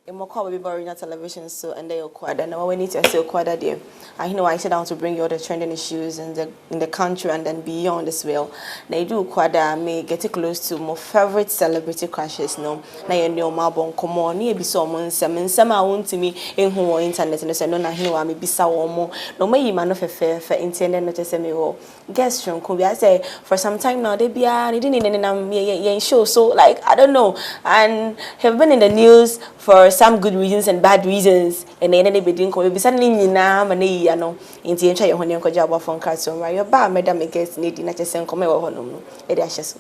Imoko will be original television, so and they acquired. And we need to still acquire there. I know I sit down to bring you all the trending issues in the country and then beyond as well. They do acquire me get close to my favorite celebrity crushes. No, na you know my bon come on. You be someone some I want to me in who internet and say no na here me be more. No me man of for internet not say me oh guest from could I say for some time now they be didn't show so like I don't know and have been in the news for some good reasons and bad reasons and then they be doing be suddenly na mane ya no inti encha ye ho ne nkoja abo phone card so right ba madam guest need na chese nkome wo ho no e dey ahye so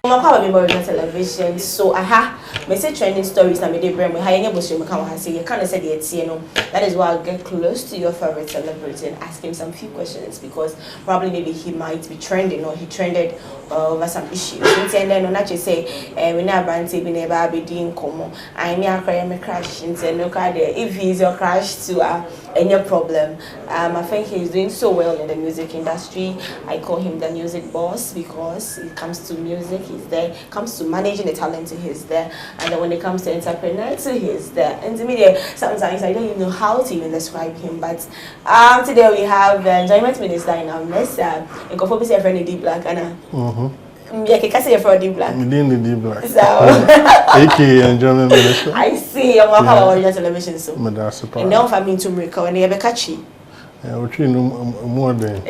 I'm probably more on television, so me say trending stories na me dey bring me how you boss you can say you can't say the that is why I'll get close to your favorite celebrity and ask him some few questions because probably maybe he might be trending or he trended over some issues. And then not just say we now brand be never be doing como I me cry me crash and say no cry there if he's your crash to any problem. I think he's doing so well in the music industry. I call him the music boss because it comes to music he's there, comes to managing the talent he's there, and then when it comes to entrepreneurship he's there. And to me sometimes I don't even know how to even describe him, but today we have enjoyment minister in our mess and go for friend D Black and yeah, can say for D Black. D Black. So AKA enjoyment minister. I see I'm on our television so. And now for me to record and you be catchy. Yeah, we train more than.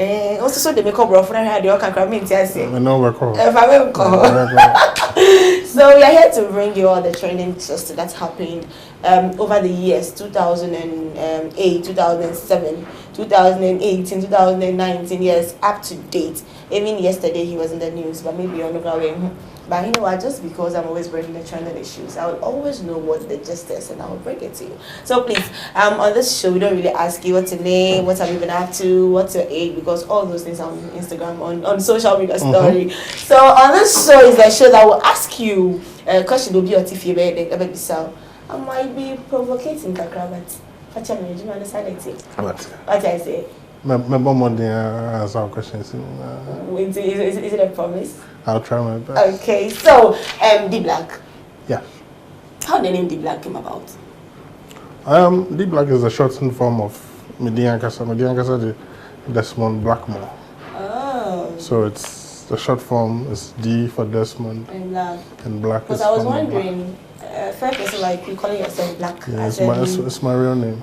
Also so they make up bro for that they all can come in say. No record. If I will call. So we are here to bring you all the trending stuff that's happened over the years 2008, 2007, 2018, 2019 years up to date. Even yesterday he was in the news, but maybe you're not going. But you know what? Just because I'm always bringing the trending issues, I will always know what the gist is, and I will bring it to you. So please, on this show, we don't really ask you what's your name, what have you been up to, what's your age, because all those things are on Instagram, on social media story. So on this show is the show that will ask you a question. Will be your TV so I might be provocating Kakra, but do you understand it? What I say? My mom won't answer questions. Is it a promise? I'll try my best. Okay, so D Black. Yeah. How the name D Black came about? D Black is a shortened form of Mediankasa. Mediankasa the Desmond Blackmore. Oh. So it's the short form is D for Desmond. And Black. And Black. Because I was wondering, first person like you calling yourself Black. Yeah, it's my real name.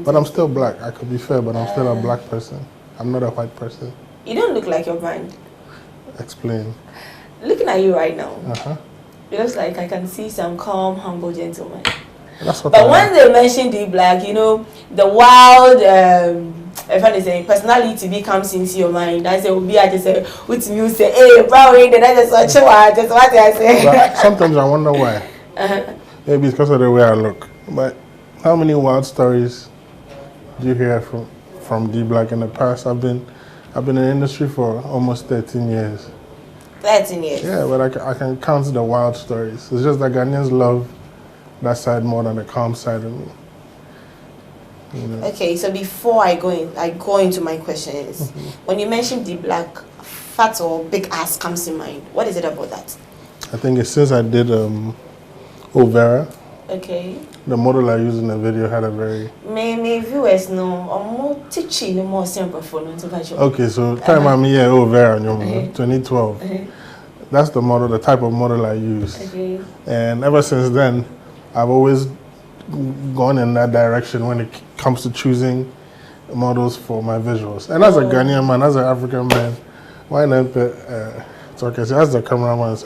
But I'm still black. I could be fair, but I'm still a black person. I'm not a white person. You don't look like your brand. Explain. Looking at you right now, it looks like I can see some calm, humble gentleman. That's what but when they mention D Black, you know, the wild, if I say personality comes into your mind. I say, I just say, with music, hey, Brownie, then I just watch just what I say. But sometimes I wonder why. Maybe it's because of the way I look. But how many wild stories do you hear from D Black in the past? I've been in the industry for almost 13 years. 13 years? Yeah, but I can count the wild stories. It's just that Ghanaians love that side more than the calm side of me. You know? Okay, so before I go into my questions, when you mention D Black, fat or big ass comes to mind. What is it about that? I think it's since I did Overa. Okay. The model I used in the video had a very... My viewers know, I'm more teaching more simple for them to okay, so time I'm here, Overa, 2012. That's the model, the type of model I use. Okay. And ever since then, I've always gone in that direction when it comes to choosing models for my visuals. And as a Ghanaian man, as an African man, why not it's okay, so that's the cameraman.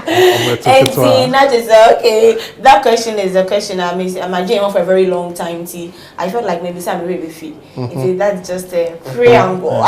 And see, not just okay. That question is a question I'm imagining for a very long time. See, I felt like maybe some really fit. That's just a preamble.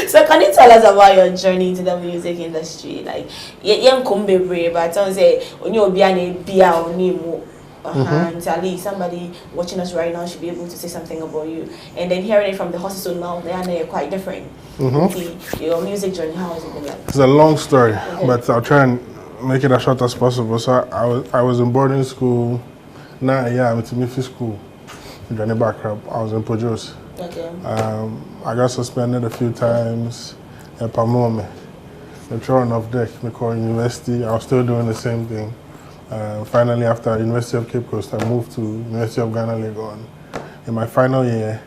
So can you tell us about your journey into the music industry? Like, young kumbe brave, but I don't say when you're being bia or nimo. And at least somebody watching us right now should be able to say something about you. And then hearing it from the horse's own mouth, they're quite different. See, your music journey, how has it been like? It's a long story, but I'll try and make it as short as possible. So I was in boarding school. Now, yeah, I went to Miffy School. In Johnny Backup. I was in Pojos. Okay. I got suspended a few times at Pamome. The throwing off deck, because university, I was still doing the same thing. Finally, after University of Cape Coast, I moved to University of Ghana, Legon. In my final year,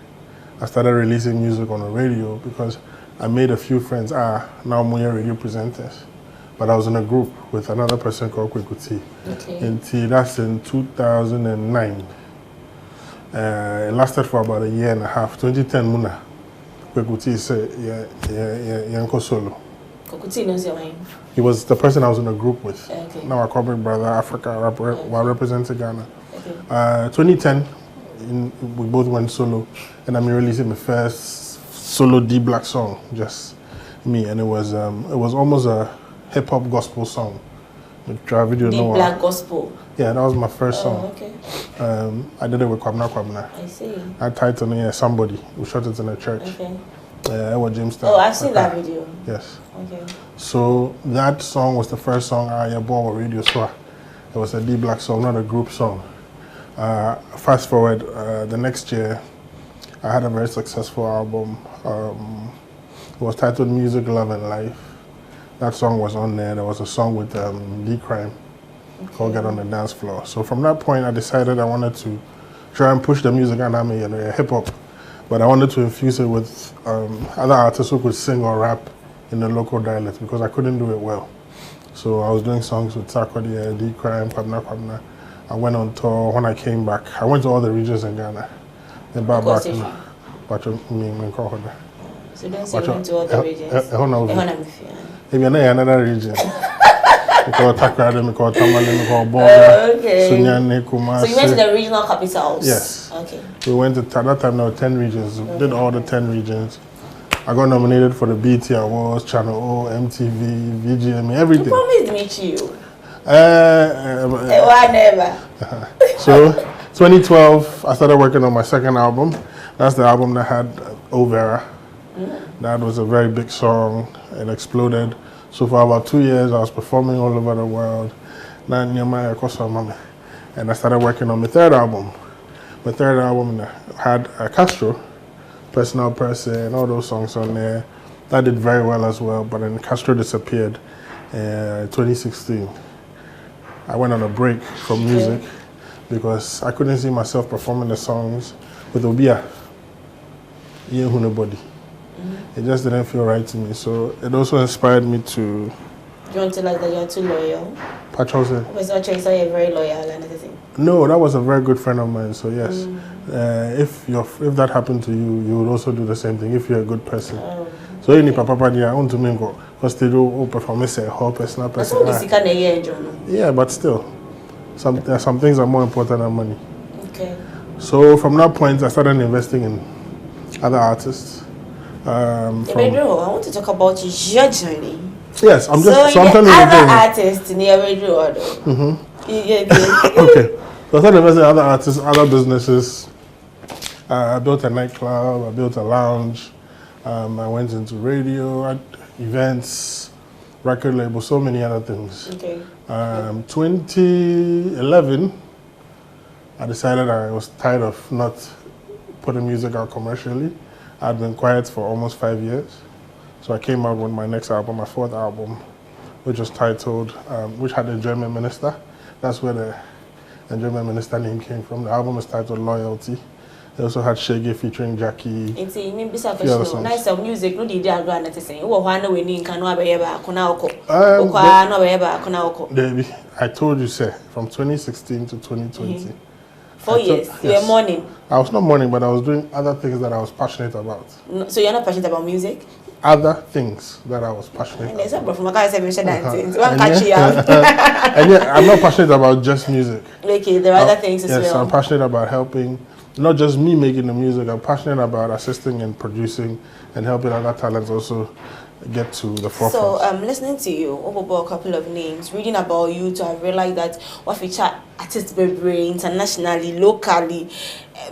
I started releasing music on the radio because I made a few friends. Now I'm radio presenters. But I was in a group with another person called Kwekuti. Okay. And that's in 2009. It lasted for about a year and a half. 2010 Muna. Kwekuti said, yeah, solo. Kwekuti knows your name. He was the person I was in a group with. Okay. Now I call my brother Africa while representing Ghana. Okay. 2010, we both went solo, and I'm releasing my first solo D Black song, just me, and it was almost a hip hop gospel song. Video D Black gospel. Yeah, that was my first song. Okay. I did it with Kwabna. I see. I titled it, Somebody. We shot it in a church. Okay. It was Jamestown. Oh, I've seen that video. Yes. Okay. So that song was the first song I bought on Radio Swa. It was a D Black song, not a group song. Fast forward, the next year, I had a very successful album. It was titled Music, Love and Life. That song was on there. There was a song with D Crime called Get on the Dance Floor. So from that point, I decided I wanted to try and push the music and hip hop. But I wanted to infuse it with other artists who could sing or rap in the local dialect because I couldn't do it well. So I was doing songs with Sarkodie, D Crime, Kwabna. I went on tour. When I came back, I went to all the regions in Ghana. Then back So me. don't say you went to all the regions. Maybe another region. We call Takrade, we call Tamale, we call Boga, Sunyani, Kumasi. So you went to the regional capitals? Yes. Okay. We went to, at that time there were 10 regions. We did all the 10 regions. I got nominated for the BT Awards, Channel O, MTV, VGMA, everything. You promised me you. Why never? So, 2012, I started working on my second album. That's the album that had Overa. That was a very big song. It exploded. So for about 2 years, I was performing all over the world. And I started working on my third album. My third album had Castro, Personal Person, and all those songs on there. That did very well as well, but then Castro disappeared in 2016. I went on a break from music because I couldn't see myself performing the songs with Obia. Nobody. It just didn't feel right to me. So it also inspired me to. Do you want to tell us that you're too loyal? Patrol said. I was not sure you say you're very loyal and everything. No, that was a very good friend of mine. So yes, if that happened to you, you would also do the same thing if you're a good person. So any papa dia I want to make go because they do performance a whole personal person. Yeah, but still, some things are more important than money. Okay. So from that point, I started investing in other artists. I want to talk about your journey. Yes, I'm just. So I'm telling you. Other artists in your radio. Okay. So I started investing in other artists, other businesses. I built a nightclub. I built a lounge. I went into radio, events, record label, so many other things. Okay. 2011, I decided I was tired of not putting music out commercially. I'd been quiet for almost 5 years. So I came out with my next album, my fourth album, which was titled, which had the Enjoyment Minister. That's where the Enjoyment Minister name came from. The album is titled Loyalty. They also had Shaggy featuring Jackie. It's a nice music. No, they are going to say, "Oh, I know we need Kanoa Bayaba, Konauko." Debbie, I told you, sir, from 2016 to 2020. 4 years. You were mourning. I was not mourning, but I was doing other things that I was passionate about. So you're not passionate about music? Other things that I was passionate about. And yeah, I'm not passionate about just music. Okay, there are other things as well. Yes, I'm passionate about helping, not just me making the music, I'm passionate about assisting and producing and helping other talents also get to the forefront. So, listening to you, over a couple of names, reading about you, to have realized that what feature artists very internationally, locally,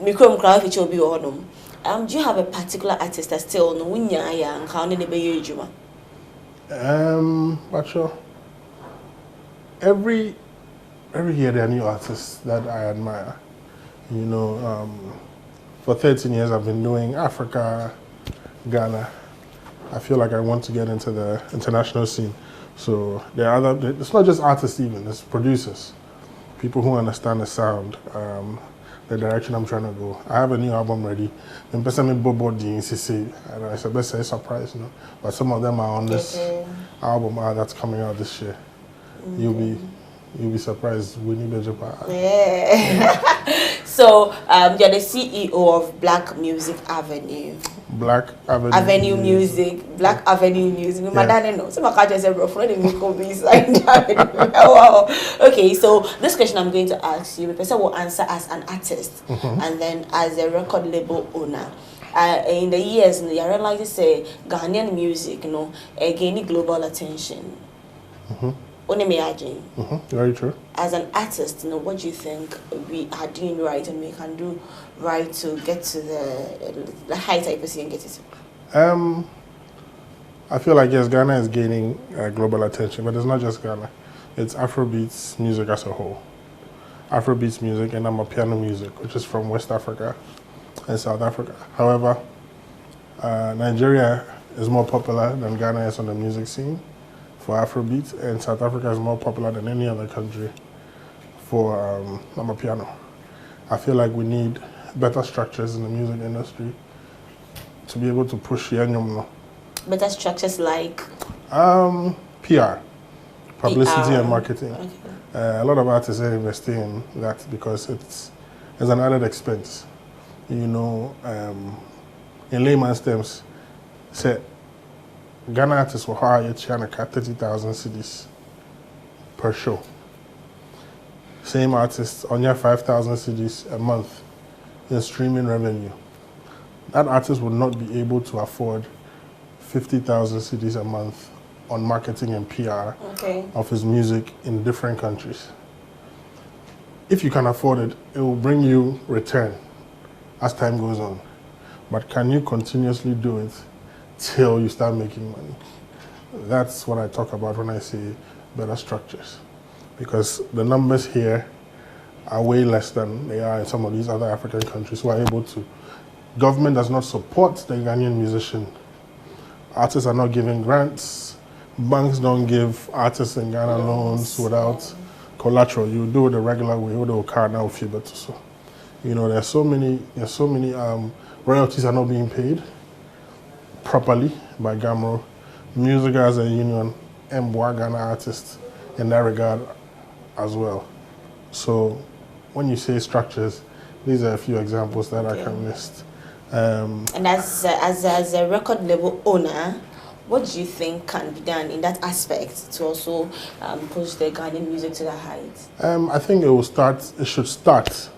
micro crowd feature be on. Do you have a particular artist that still no winya and counting the baby juma? But sure. every year there are new artists that I admire. You know, for 13 years I've been doing Africa, Ghana. I feel like I want to get into the international scene. So there are other, it's not just artists even, it's producers. People who understand the sound, the direction I'm trying to go. I have a new album ready. I'm person Bobo DNCC. And it's a best surprise, you know. But some of them are on this album that's coming out this year. You'll be surprised. We need a job. Yeah. So you're the CEO of Black Music Avenue. Black Avenue Music. Black Avenue Music. My dad knows. So my car just said, "Bro, for the make Wow. Okay, so this question I'm going to ask you, the person will answer as an artist and then as a record label owner. In the years, you realize to say Ghanaian music, you know, gaining global attention. Very true. As an artist, you know, what do you think we are doing right and we can do right to get to the height I perceive and get it to? I feel like yes, Ghana is gaining global attention, but it's not just Ghana. It's Afrobeats music as a whole. Afrobeats music and Amapiano music, which is from West Africa and South Africa. However, Nigeria is more popular than Ghana is on the music scene for Afrobeat, and South Africa is more popular than any other country for Amapiano. I feel like we need better structures in the music industry to be able to push young. Better structures like? PR, publicity PR. and marketing. Okay. A lot of artists are investing in that because it's an added expense. You know, in layman's terms, say, Ghana artists will hire China 30,000 cedis per show. Same artists on your 5,000 cedis a month in streaming revenue. That artist would not be able to afford 50,000 cedis a month on marketing and PR of his music in different countries. If you can afford it, it will bring you return as time goes on. But can you continuously do it till you start making money? That's what I talk about when I say better structures. Because the numbers here are way less than they are in some of these other African countries who are able to. Government does not support the Ghanaian musician. Artists are not giving grants. Banks don't give artists in Ghana loans without collateral. You do it the regular way, or the car now feel better. So, you know, there's so many royalties are not being paid properly by GAMRO. Music as a union and Ghana artists in that regard as well. So when you say structures, these are a few examples that I can list. And as a record label owner, what do you think can be done in that aspect to also push the Ghanaian music to the heights? I think it should start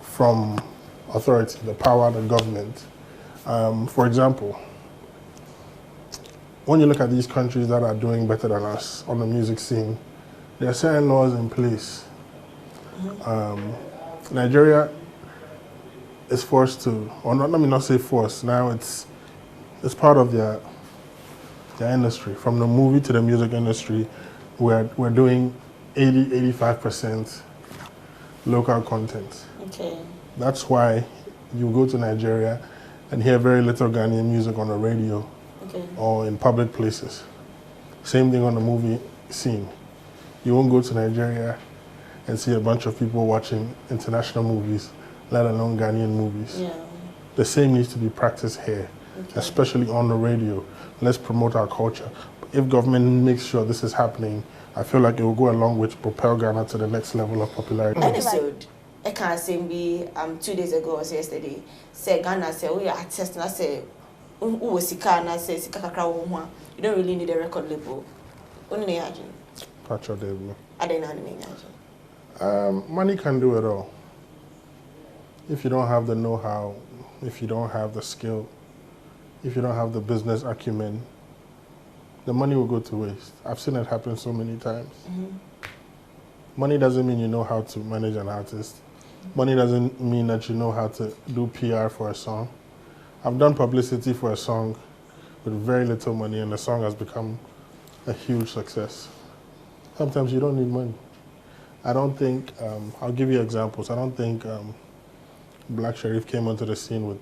from authority, the power, the government. For example, when you look at these countries that are doing better than us on the music scene, there are certain laws in place. Nigeria is forced to, or not, let me not say forced, now it's part of their industry. From the movie to the music industry, we're doing 85% local content. Okay. That's why you go to Nigeria and hear very little Ghanaian music on the radio or in public places. Same thing on the movie scene. You won't go to Nigeria and see a bunch of people watching international movies, let alone Ghanaian movies. Yeah. The same needs to be practiced here, especially on the radio. Let's promote our culture. If government makes sure this is happening, I feel like it will go a long way to propel Ghana to the next level of popularity. Episode, I can't say be 2 days ago or yesterday. Say Ghana say we are artists, and I say who sika and I say sika kakra wo ho. You don't really need a record label. Only agent. Pacho Debu. I don't know. Money can do it all. If you don't have the know-how, if you don't have the skill, if you don't have the business acumen, the money will go to waste. I've seen it happen so many times. Money doesn't mean you know how to manage an artist. Money doesn't mean that you know how to do PR for a song. I've done publicity for a song with very little money and the song has become a huge success. Sometimes you don't need money. I don't think, I'll give you examples. I don't think Black Sherif came onto the scene with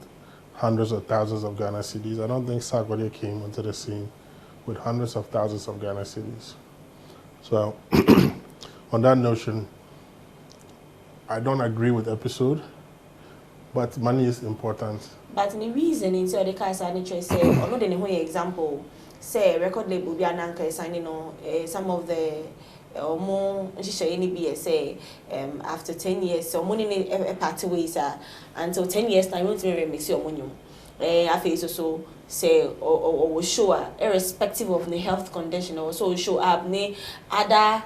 hundreds of thousands of Ghana cedis. I don't think Sarkodie came onto the scene with hundreds of thousands of Ghana cedis. So, on that notion, I don't agree with episode, but money is important. But the reason in the case I need to say, or not any example, say record label be an signing on some of the more any say after 10 years, so money a party ways until 10 years time won't remix your money. I feel so say or show irrespective of the health condition or so show up ne other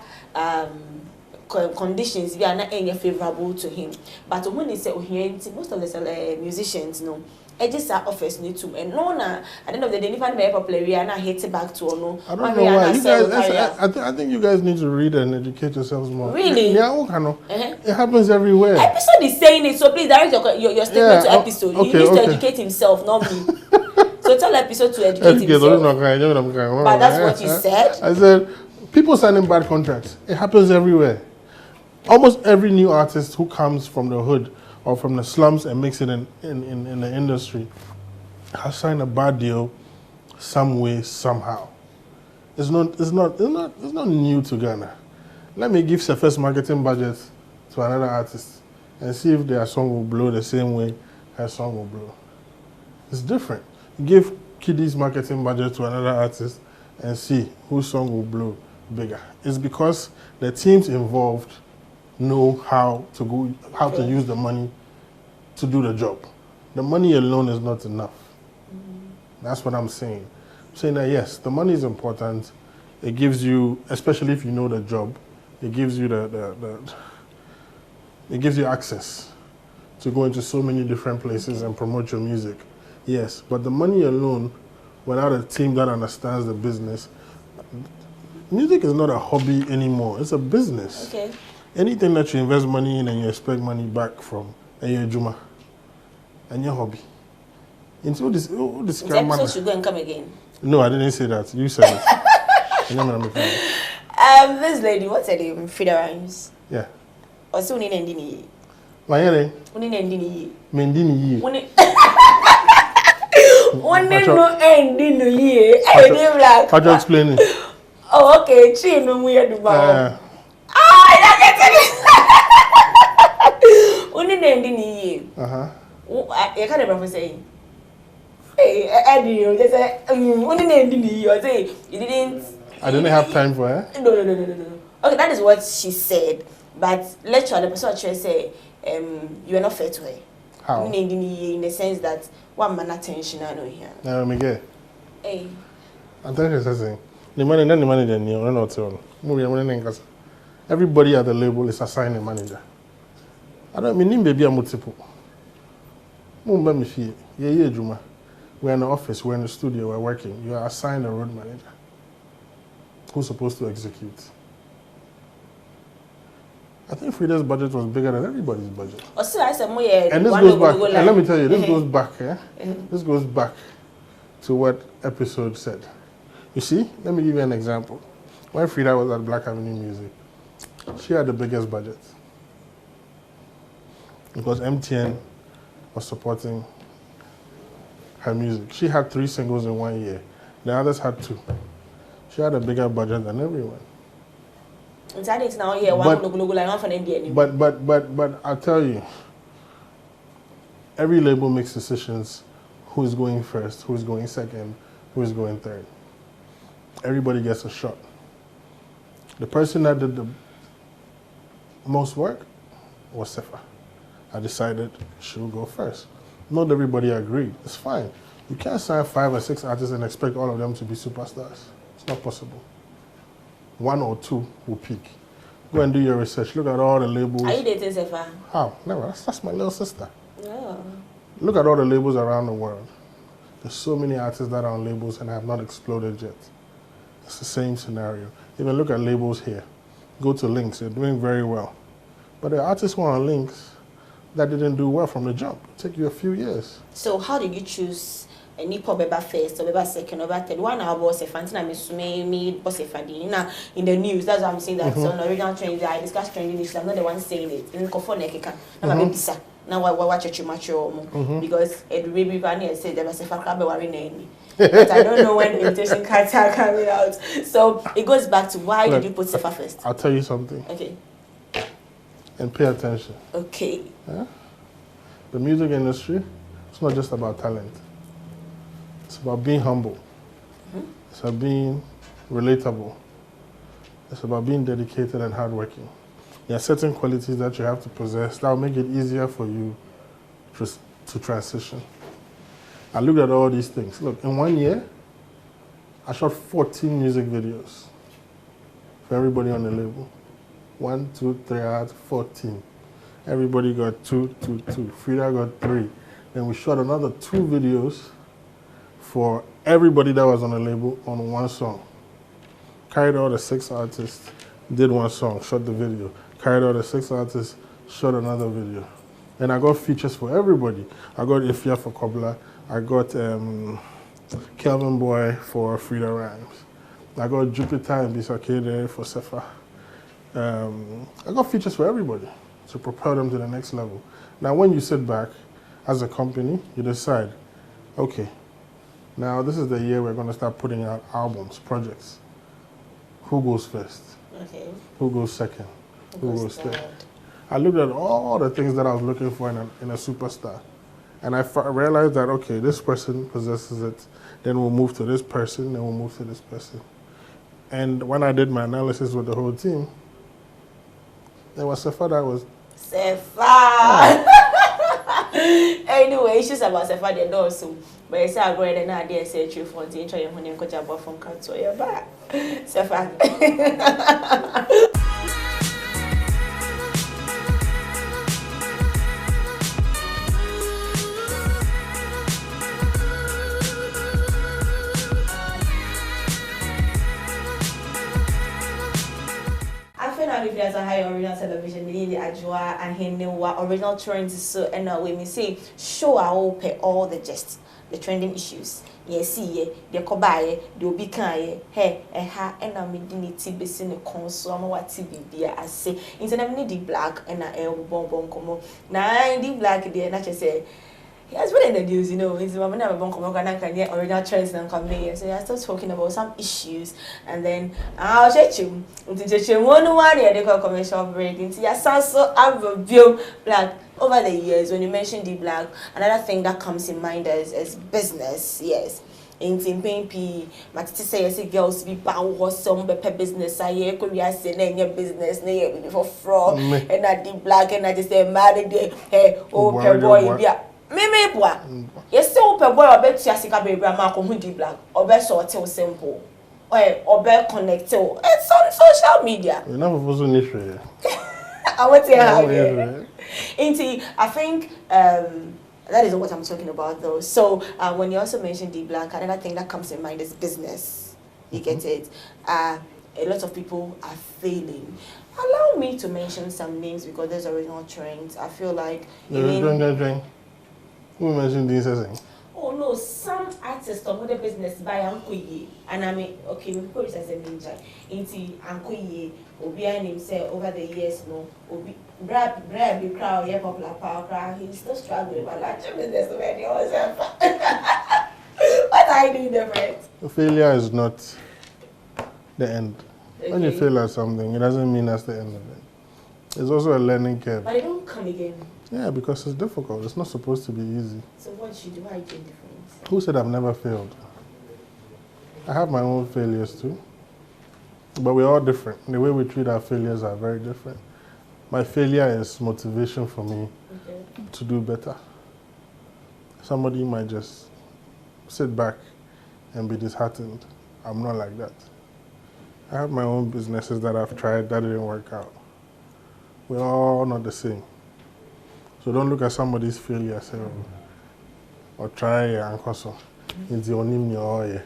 conditions we are not any favorable to him. But when they say most of the musicians know it just offers need to and no na at the end of the day even very popular we are not hit back to or no. I don't know why you guys. I think you guys need to read and educate yourselves more. Really? Yeah, it happens everywhere. Episode is saying it, so please direct your statement to episode. Okay, he needs to educate himself, not me. So tell episode to educate himself. But that's what you said. I said people signing bad contracts. It happens everywhere. Almost every new artist who comes from the hood or from the slums and makes it in the industry has signed a bad deal some way, somehow. It's not new to Ghana. Let me give the first marketing budget to another artist and see if their song will blow the same way her song will blow. It's different. Give Kiddies marketing budget to another artist and see whose song will blow bigger. It's because the teams involved know how to use the money to do the job. The money alone is not enough. That's what I'm saying. I'm saying that yes, the money is important. It gives you, especially if you know the job, it gives you it gives you access to go into so many different places and promote your music. Yes, but the money alone, without a team that understands the business, music is not a hobby anymore. It's a business. Okay. Anything that you invest money in and you expect money back from, and your juma, and your hobby. Into this episode should go and come again. No, I didn't say that. You said it. This lady, what's her name? Frida Rhymes. Yeah. Or so Uni Nendini. My name? Uni Nendini. Mendini. Uni no ending ye. Hey, they black. How do you explain it? Oh, okay. She no weird about. Uni Nendini. You can't ever say. Hey, Eddie, you just say, uni Nendini. You say you didn't. I didn't have time for her. No. Okay, that is what she said. But literally, the person actually say, you are not fair to her. How? In the sense that one man attention I know here. No, Miguel. Hey. Attention says the money then you not tell. Everybody at the label is assigned a manager. I don't mean baby a multiple. We're in the office, we're in the studio, we're working. You are assigned a road manager who's supposed to execute. I think Frida's budget was bigger than everybody's budget. And this goes back, and let me tell you, this goes back, This goes back to what episode said. You see, let me give you an example. When Frida was at Black Avenue Music, she had the biggest budget because MTN was supporting her music. She had 3 singles in 1 year. The others had 2. She had a bigger budget than everyone. But I'll tell you, every label makes decisions who is going first, who is going second, who is going third. Everybody gets a shot. The person that did the most work was Sefa. I decided she would go first. Not everybody agreed. It's fine. You can't sign 5 or 6 artists and expect all of them to be superstars. It's not possible. 1 or 2 will peak. Go and do your research. Look at all the labels. Are you dating Sefa? How? Never. That's my little sister. No. Look at all the labels around the world. There's so many artists that are on labels and have not exploded yet. It's the same scenario. Even look at labels here. Go to Links. They're doing very well. But the artists who are on Links that didn't do well from the jump. It'll take you a few years. So how did you choose any pop beba first or beba second or beba third. One hour boss a fancy me boss a fadi. Now in the news, that's why I'm saying that on original trending, I discuss trending issues. I'm not the one saying it. In Kofo Nekeka, I'm a baby sir. Now I watch a mature because it will be funny and say there was a fakra worry name. But I don't know when the invitation cards are coming out. So it goes back to why did you put Sefa first? I'll tell you something. Okay. And pay attention. Okay. Yeah? The music industry, it's not just about talent. It's about being humble. It's about being relatable. It's about being dedicated and hardworking. There are certain qualities that you have to possess that will make it easier for you to transition. I looked at all these things. Look, in 1 year, I shot 14 music videos for everybody on the label. 1, 2, 3, I had 14. Everybody got 2, 2, 2. Frida got 3. Then we shot another 2 videos for everybody that was on the label on 1 song. Carried all the 6 artists, did 1 song, shot the video. Carried all the 6 artists, shot another video. And I got features for everybody. I got Ifya for Kobla. I got Kelvin Boy for Frida Rhymes. I got Jupiter and Bisakede for Sefa. I got features for everybody to propel them to the next level. Now, when you sit back as a company, you decide, okay, now this is the year we're going to start putting out albums, projects. Who goes first? Okay. Who goes second? Who goes third? I looked at all the things that I was looking for in a superstar. And I realized that, okay, this person possesses it. Then we'll move to this person, then we'll move to this person. And when I did my analysis with the whole team, there was Sefa that was... Sefa! Anyway, issues about Sefa, they're not so. But it's a great and idea, say, true for the intro, when you coach about from Kanto, you're back. Sefa. There's a high original television, meaning the Ajwa and Henewa original trends. So, and when we say show our open all the gist, the trending issues. Yes, see, the Kobaye, the Obikaye, hey, and I'm in Tibis in the console, what TV, I say, instead of the black and a bonbon como. Now, the black, dear, not just say. He has been in the news, you know. It's when I was original trends and come here. So I started talking about some issues, and then I'll check you. One year they call commercial break. Into your so view black over the years. When you mention the black, another thing that comes in mind is business. Yes. In Timping P, Matiti say girls be bound or some business. I hear Korea say your business, before fraud, and I did black, and I just say married. Hey, oh, boy, yeah. Me boy. Yes, so per boy or bet Yasika baby grandma who di black or bet sort simple. Or bet connected. It's on social media. You're not supposed to need I want to hear I think that is what I'm talking about though. So when you also mention the black, another thing that comes in mind is business. You get it? A lot of people are failing. Allow me to mention some names because there's original trends. I feel like who mentioned this thing? Oh no, some artists of the business by Ankoye. And I mean, okay, we put it as a ninja. Into Ankoye, Obi himself over the years, no, Obi Brad be crowd, yeah, popular power crowd. He's still struggling with large business when he was what are you doing different? Failure is not the end. Okay. When you fail at something, it doesn't mean that's the end of it. It's also a learning curve. But it don't come again. Yeah, because it's difficult. It's not supposed to be easy. So what should you do? Why are you doing different? Who said I've never failed? I have my own failures too. But we're all different. The way we treat our failures are very different. My failure is motivation for me to do better. Somebody might just sit back and be disheartened. I'm not like that. I have my own businesses that I've tried that didn't work out. We're all not the same. So don't look at somebody's failure or try and hustle. It's your name, your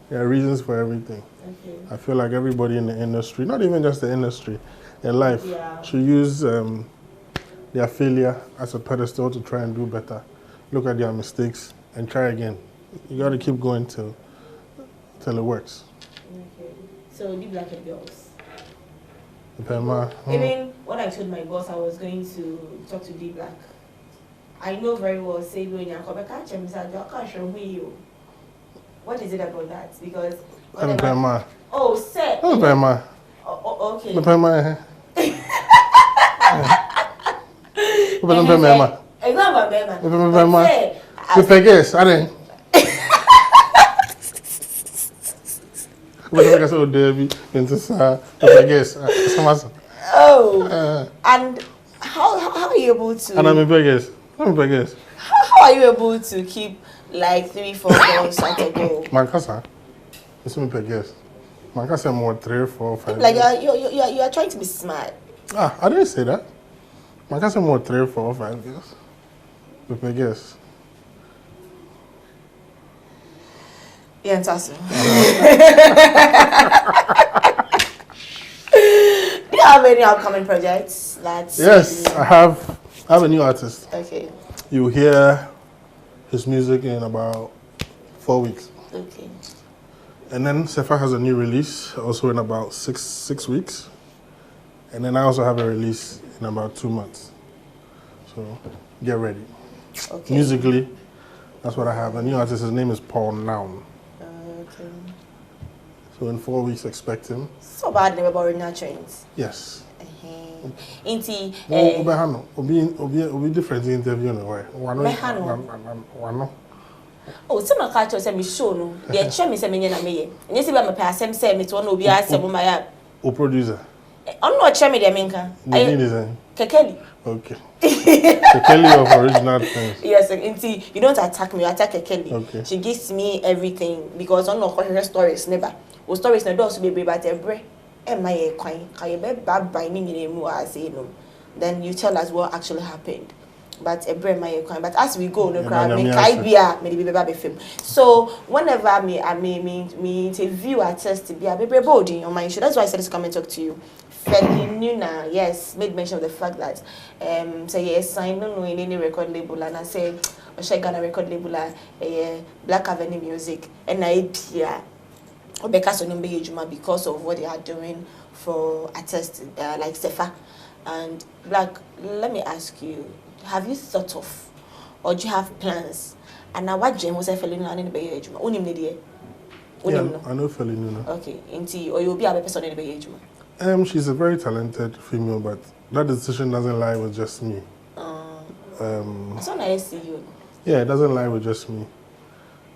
There are reasons for everything. Okay. I feel like everybody in the industry, not even just the industry, in life, should use their failure as a pedestal to try and do better. Look at their mistakes and try again. You got to keep going till it works. Okay. So D Black and girls. Even when I told my boss I was going to talk to D Black, I know very well say when you come back, I can't show you. What is it about that? Because oh, say. Okay. Oh, and how are you able to? And I'm a Vegas. How are you able to keep like 3-4 goals at a goal? Mancasa, it's me Vegas. Mancasa more 3, 4, 5. Like you are trying to be smart. I didn't say that. Mancasa more 3, 4, 5 years. With Vegas. Yeah, that's Do you have any upcoming projects? Yes, I have a new artist. Okay. You hear his music in about 4 weeks. Okay. And then Sefa has a new release also in about six weeks. And then I also have a release in about 2 months. So get ready. Okay. Musically, that's what I have. A new artist, his name is Paul Noun. Okay. So in 4 weeks, expect him. So bad never borrowing our trains. Yes. Inti Obi different interview no way. Wano. Oh, some of culture say me show no. They try me say me na me. Nyi si ba me pa asem say me to no obi asem ma ya. O producer. On no try me dey menka. Kekeli. Okay. Kekeli of original things. Yes, Inti, you don't attack me, you attack Kekeli. Okay. She gives me everything because on no her stories never. O stories na do so be but ebre. My coin, then you tell us what actually happened. But but as we go, no crowd, so whenever me interview artists to be a baby body on my issue, that's why I said to come and talk to you. Nuna, yes, made mention of the fact that say yes, I don't know in any record label, and I say Gonna record label, Black Avenue Music, and because of what they are doing for artists like Sefa and Black. Let me ask you, have you thought of or do you have plans? And now what James was feeling on in the Bay Age? Unim Nidia. I know feeling. Okay, inti or you'll be a person in the Bay Age. She's a very talented female, but that decision doesn't lie with just me. So nice to see you. Yeah, it doesn't lie with just me.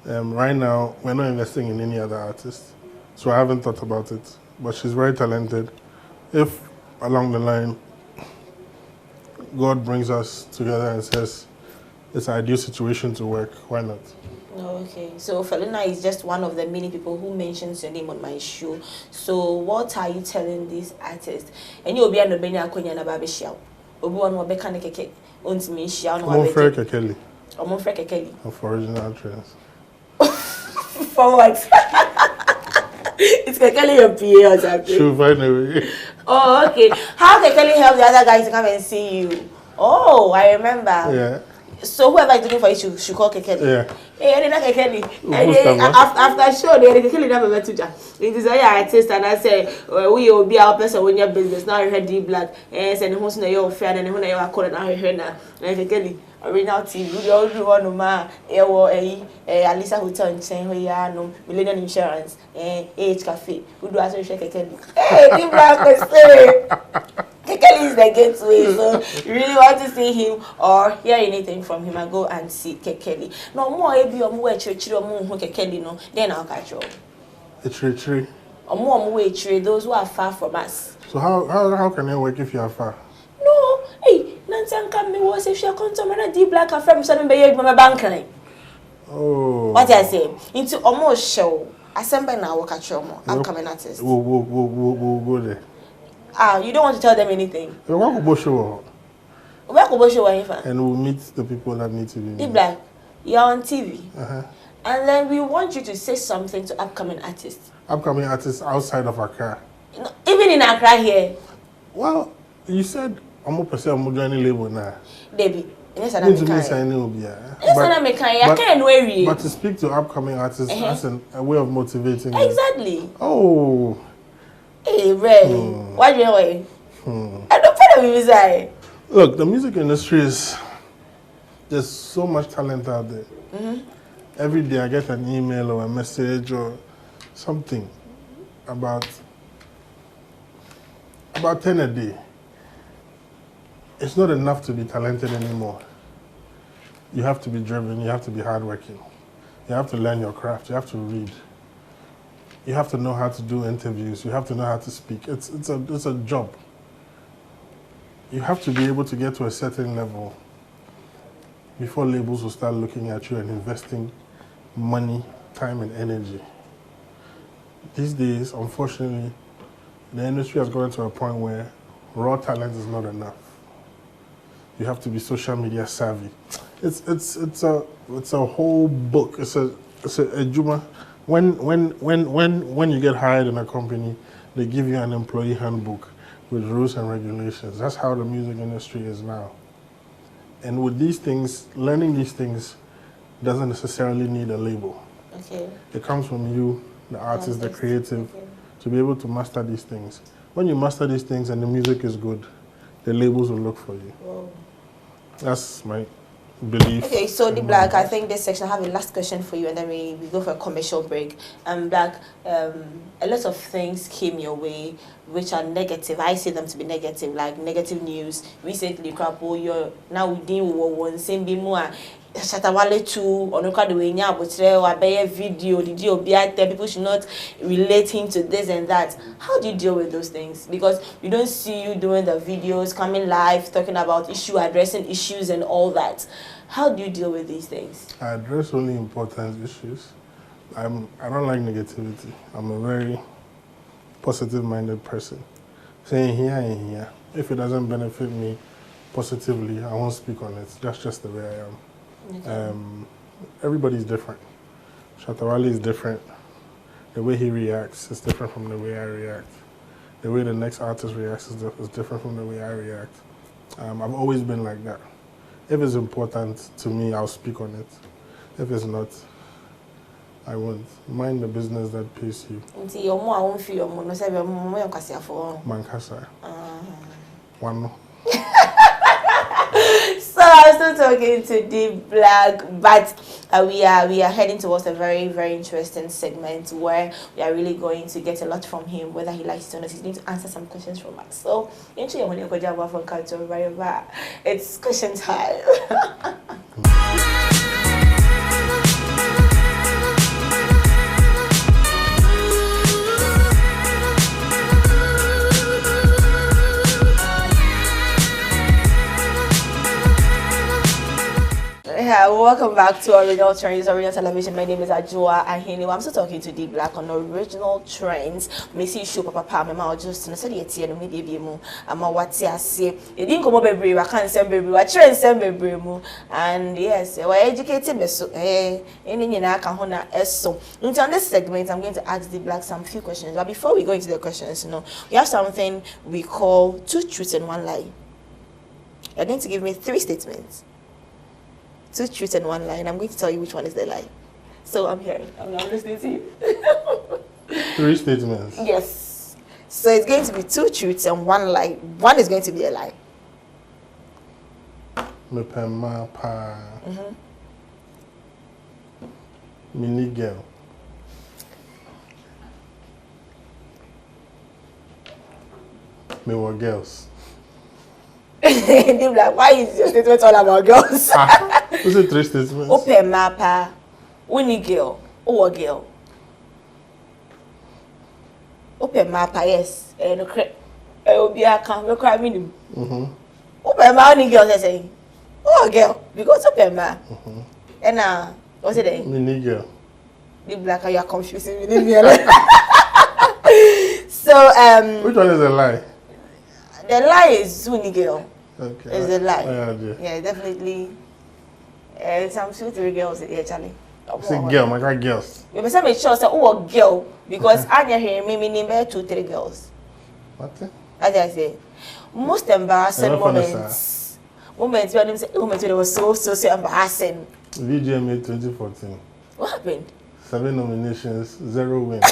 Right now, we're not investing in any other artist, so I haven't thought about it. But she's very talented. If along the line, God brings us together and says it's an ideal situation to work, why not? Okay, so Felina is just one of the many people who mentions your name on my show. So what are you telling these artists? And you'll be an Obenya Konya na Baby Shao. Obuan Wabeka Keke, Untimi Shao, no Kekeli. Or Monfrey Kekeli. Of original trends. For what? It's Kekeli your PA or something. She'll find a way. Oh, okay. How Kekeli help the other guys to come and see you? Oh, I remember. Yeah. So whoever is looking for you should call Kekeli. Yeah. Hey, I didn't Kekeli. After show, they Kekeli never met to Jack. It is a artist, and I say we will be our person when your business. Now I heard D Black, and send who's na your fan, and when you are calling out here now, like Kekeli. Original TV, we all do one of my Alisa Hotel in Chen Millennium Insurance, H Cafe. We do as we shake Kekeli. Hey, D Black is say Kekeli is the gateway. So you really want to see him or hear anything from him, I go and see Kekeli. No more ebi or more chiri or more Kekeli no. Then I'll catch you. Chiri. Or more chiri those who are far from us. So how can you work if you are far? No, hey, Nancy me was if she come to me D Black from some be my bank line. Oh. What I say? Into almost show. Assemble now work at your I'm coming artist. We'll go there. You don't want to tell them anything. We want to show. Where could show and we'll meet the people that need to be. D Black, you're on TV. And then we want you to say something to upcoming artists. Upcoming artists outside of Accra. No, even in Accra here. Well, you said I'm joining label now. Debbie, Yes, I to be signing yes, I can't know. But to speak to upcoming artists as a way of motivating them. Exactly. Oh. Hey, really? Why do you know? I don't know what we say. Look, the music industry there's so much talent out there. Every day I get an email or a message or something about 10 a day. It's not enough to be talented anymore. You have to be driven, you have to be hardworking. You have to learn your craft, you have to read. You have to know how to do interviews, you have to know how to speak. It's a job. You have to be able to get to a certain level before labels will start looking at you and investing money, time, and energy. These days, unfortunately, the industry has gotten to a point where raw talent is not enough. You have to be social media savvy. It's a whole book. It's a juma. When you get hired in a company, they give you an employee handbook with rules and regulations. That's how the music industry is now. And with these things, learning these things doesn't necessarily need a label. Okay. It comes from you, the artist, the creative, to be able to master these things. When you master these things and the music is good, the labels will look for you. Whoa. That's my belief. Okay, so the Black, I think this section, I have a last question for you, and then we go for a commercial break. Black, a lot of things came your way which are negative. I see them to be negative, like negative news. Recently, you're now within one same be more. Shatawale too, onuka the way nya botre or a video, people should not relate him to this and that. How do you deal with those things? Because we don't see you doing the videos, coming live, talking about addressing issues and all that. How do you deal with these things? I address only important issues. I don't like negativity. I'm a very positive-minded person. Saying here and here, if it doesn't benefit me positively, I won't speak on it. That's just the way I am. Everybody's different. Shatawale is different. The way he reacts is different from the way I react. The way the next artist reacts is different from the way I react. I've always been like that. If it's important to me, I'll speak on it. If it's not, I won't. Mind the business that pays you. Mankasa. One. So I'm still talking to Deep Black, but we are heading towards a very, very interesting segment where we are really going to get a lot from him, whether he likes it or not. He's going to answer some questions from us. So it's question time. Yeah, welcome back to Original Trends, Original Television. My name is Ajua Ahini. I'm still talking to D Black on Original Trends. Me see show papa me ma just no say the tie no me dey mu ama wate ase. E din komo bebre wa kan sem bebre wa trend sem bebre mu. And yes, we educated me so any nyina aka ho na eso. In this segment I'm going to ask D Black some few questions. But before we go into the questions, we have something we call 2 truths and 1 lie. You're going to give me 3 statements. 2 truths and 1 lie, and I'm going to tell you which one is the lie. So I'm hearing. I'm listening to you. 3 statements. Yes. So it's going to be 2 truths and 1 lie. 1 is going to be a lie. Me pema pa. Mini girl. Me were girls. Like, why is your statement all about girls? What's the 3 statements? Open mapa, uni girl, or girl. Open mapa, yes. No credit. Be a can no cry minimum. Open ma uni girl say, oh girl, because open ma. And what's it then? Mini girl. The Black, you are confusing me. So which one is a lie? The lie is uni girl. Okay. It's a lie. Yeah, Definitely. Some 2-3 girls here, Charlie. Say girl, my God, girls. You must make sure say oh girl because I hear me name 2-3 girls. What? As I say, most embarrassing moments. Moment when it was so embarrassing. VGMA 2014. What happened? 7 nominations, 0 wins.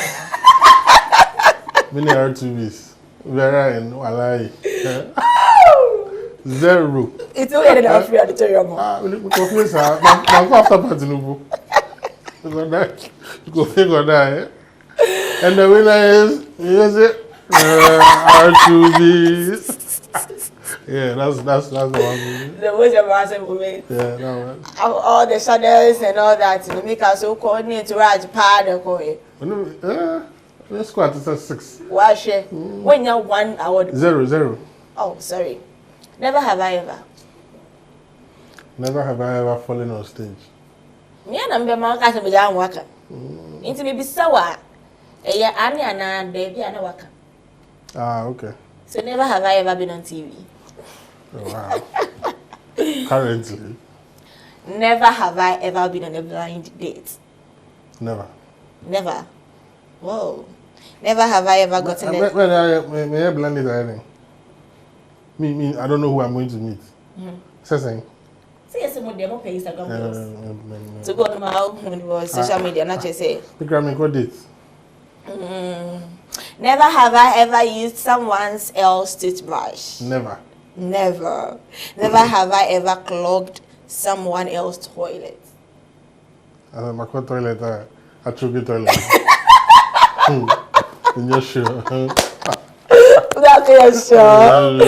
Many R2Bs. Vera and Walai. 0. It's all ended up free auditorium. Confused, my go after party no go figure that. And the winner is R2Bs. Yeah, that's the one. The most embarrassing moment. Yeah, that one. All the shadows and all that to make us so coordinate to Raj Pad or Let's go at 6. Wash when you 1 award 0. Oh, sorry. Never have I ever. Never have I ever fallen on stage. Me and I'm Marcus and Bijan Waka. Into me be sour. A year, Annie and baby and a waka. Ah, okay. So never have I ever been on TV. Oh, wow. Currently? Never have I ever been on a blind date. Never. Never. Whoa. Never have I ever gotten it. When I blind date, I think. Me, I don't know who I'm going to meet. Saying. See, some of them pay Instagram posts. To go on my own when it was social media, not just say. The Grammy got it. Never have I ever used someone else's toothbrush. Never. Never. Never have I ever clogged someone else's toilet. I my toilet, I took the toilet. In your shoe. Okay, sure.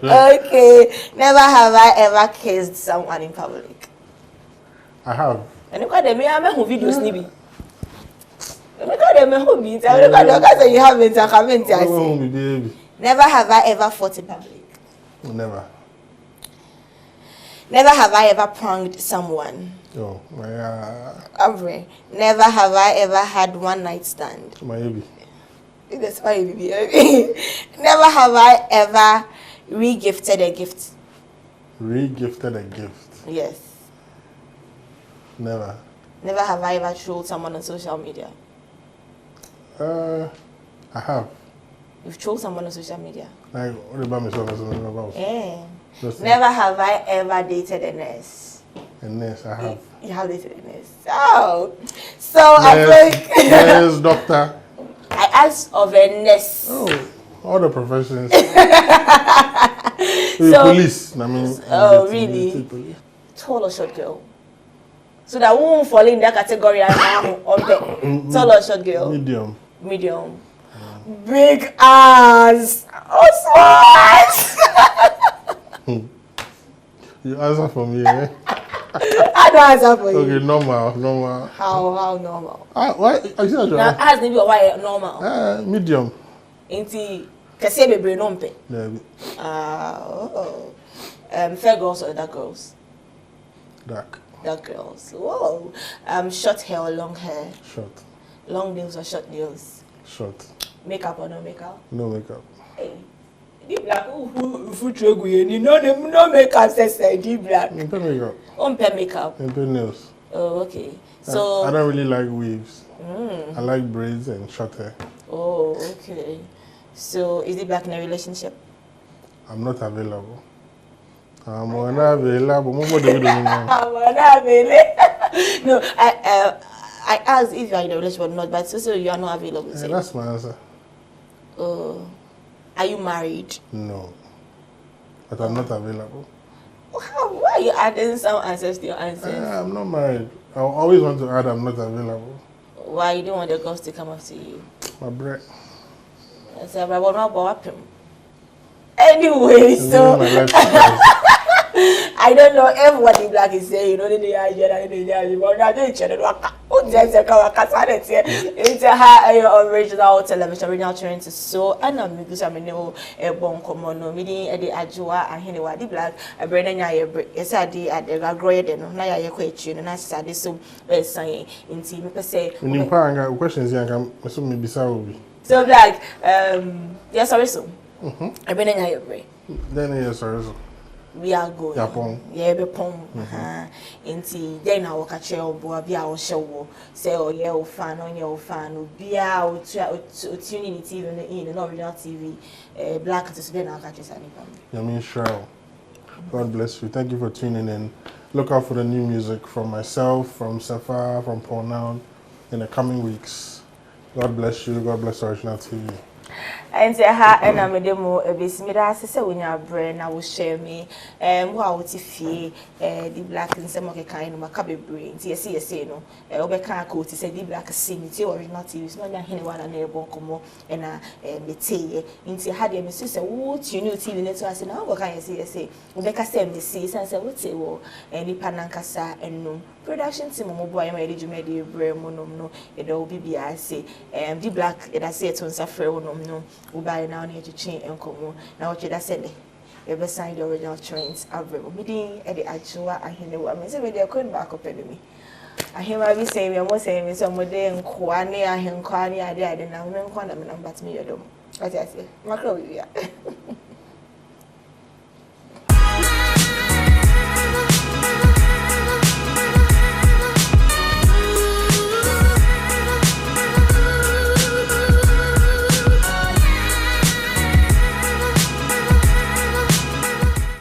Okay. Never have I ever kissed someone in public. I have. And look at them, I have videos, Nibi. Look at them, hobbies. I look at them, you haven't, I haven't. Never have I ever fought in public. Never. Never have I ever pranked someone. Oh, my. Never have I ever had one night stand. My baby. That's why baby. Never have I ever re-gifted a gift. Re-gifted a gift? Yes. Never. Never have I ever trolled someone on social media. I have. You've trolled someone on social media? Like, what about myself? Yeah. Never have I ever dated a nurse. A nurse, I have. You have dated a nurse. Oh. So I think... Nurse, doctor. I asked of a nurse. Oh, all the professions. So, police. I mean, oh, really? Tall or short girl? So that won't fall in that category. Tall or short girl? Medium. Medium. Big ass. Oh, smart. You answer for me, eh? I don't answer for you. Okay, normal. How normal? Why? I see now, ask me why normal. Medium. Inti, kase be brain nompe. Fair girls or dark girls? Dark. Dark girls. Whoa. Short hair or long hair? Short. Long nails or short nails? Short. Makeup or no makeup? No makeup. Hey. Deep black. No makeup says deep black. Impe makeup. Umpe makeup. Impe nails. Oh, okay. So I don't really like weaves. I like braids and short hair. Oh, okay. So is it back in a relationship? I'm not available. I'm unavailable. No, I asked if you are in a relationship or not, but so you are not available. Yeah, that's my answer. Oh. Are you married? No. But I'm not available. Why are you adding some answers to your answers? I'm not married. I always want to add I'm not available. Why you don't want the girls to come after you? My bread. I said, but what about him? Anyway, so I don't know if what the black is saying, you know, they are but I don't it's a high original television, original trend so and I'm because I mean, a bon common, meaning at the Ajua and Henry the black, a Brennan Yaya, yes, I did at the grade and Naya question, and I said this so saying in team per se. When you find questions, I can assume maybe so. So, black, yes, sorry, so. I've been in your brain. Then, yes, sir. We are going. Yapon. Yeah, be pong. Inti. Then I walk a chair or be our show. Say, oh, yeah, fan on your fan. Be out to tune in TV in an original TV. Black to spend our catches. You mean Shell? God bless you. Thank you for tuning in. Look out for the new music from myself, from Safa, from Paul Noun in the coming weeks. God bless you. God bless Original TV. And ha and I'm a demo a bismida says when your brain I will share me wow tiffy the black and some of the kind of macabre brains yes no obeka coat is a the black sinity original TV so na anyone and a bonkomo and a mete into had a missus what you know TV net so I say now what can you say obeka say me see and say what say wo any panankasa and no production team mo boy my ejumedi brain mo no e do bibi I say the black it I say to nsafre wo no Ubai now need to change and come now what you said ever signed the original trains available meeting at the actual I hear what I said they couldn't back up enemy I hear my be saying we are saying some day and Kwani I him Kwani I did and now I'm but me your dom. What I say macro